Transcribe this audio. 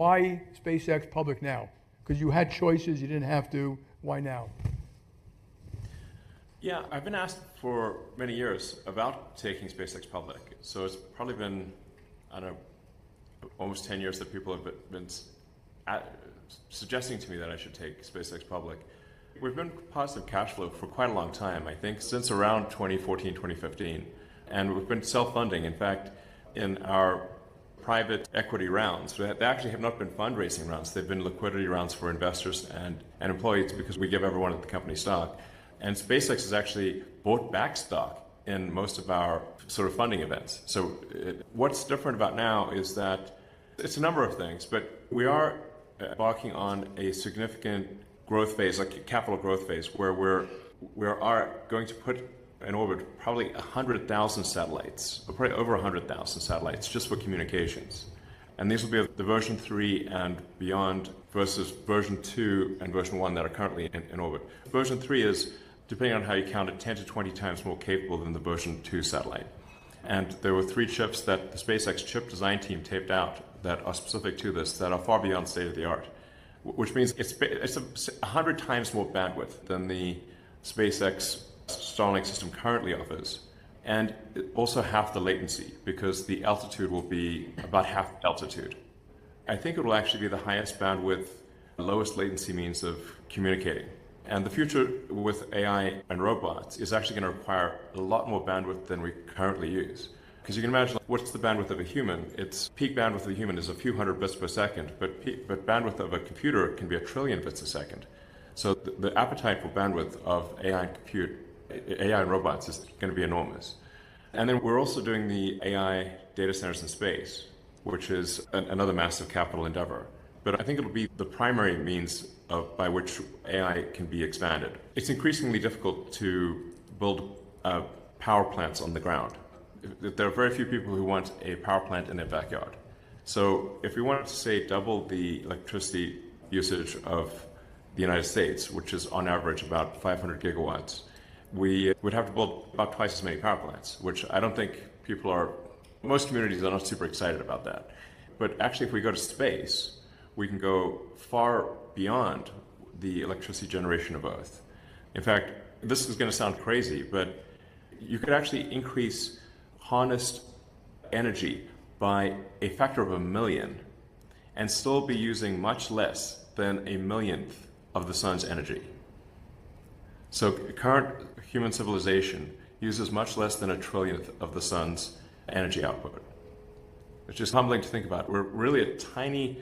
Why SpaceX public now? Because you had choices, you didn't have to. Why now? Yeah, I've been asked for many years about taking SpaceX public. So it's probably been, I don't know, almost 10 years that people have been suggesting to me that I should take SpaceX public. We've been positive cash flow for quite a long time, I think since around 2014, 2015. And we've been self-funding. In fact, in our private equity rounds, they actually have not been fundraising rounds. They've been liquidity rounds for investors and employees because we give everyone at the company stock. And SpaceX has actually bought back stock in most of our sort of funding events. So what's different about now is that it's a number of things, but we are embarking on a significant growth phase, like a capital growth phase, where we are going to put in orbit probably 100,000 satellites, or probably over 100,000 satellites just for communications. And these will be the version 3 and beyond versus version 2 and version 1 that are currently in orbit. Version 3 is, depending on how you count it, 10 to 20 times more capable than the version 2 satellite. And there were 3 chips that the SpaceX chip design team taped out that are specific to this, that are far beyond state of the art, which means it's 100 times more bandwidth than the SpaceX Starlink system currently offers, and also half the latency because the altitude will be about half the altitude. I think it will actually be the highest bandwidth, lowest latency means of communicating. And the future with AI and robots is actually going to require a lot more bandwidth than we currently use. Because you can imagine, what's the bandwidth of a human? Its peak bandwidth of a human is a few hundred bits per second, but bandwidth of a computer can be a trillion bits a second. So the appetite for bandwidth of AI and robots is going to be enormous. And then we're also doing the AI data centers in space, which is another massive capital endeavor. But I think it'll be the primary means by which AI can be expanded. It's increasingly difficult to build power plants on the ground. There are very few people who want a power plant in their backyard. So if we wanted to, say, double the electricity usage of the United States, which is on average about 500 gigawatts, we would have to build about twice as many power plants, which I don't think most communities are not super excited about that. But actually, if we go to space, we can go far beyond the electricity generation of Earth. In fact, this is going to sound crazy, but you could actually increase harnessed energy by a factor of 1,000,000 and still be using much less than 1,000,000th of the sun's energy. So current human civilization uses much less than 1/1,000,000th of the sun's energy output, which is humbling to think about. We're really a tiny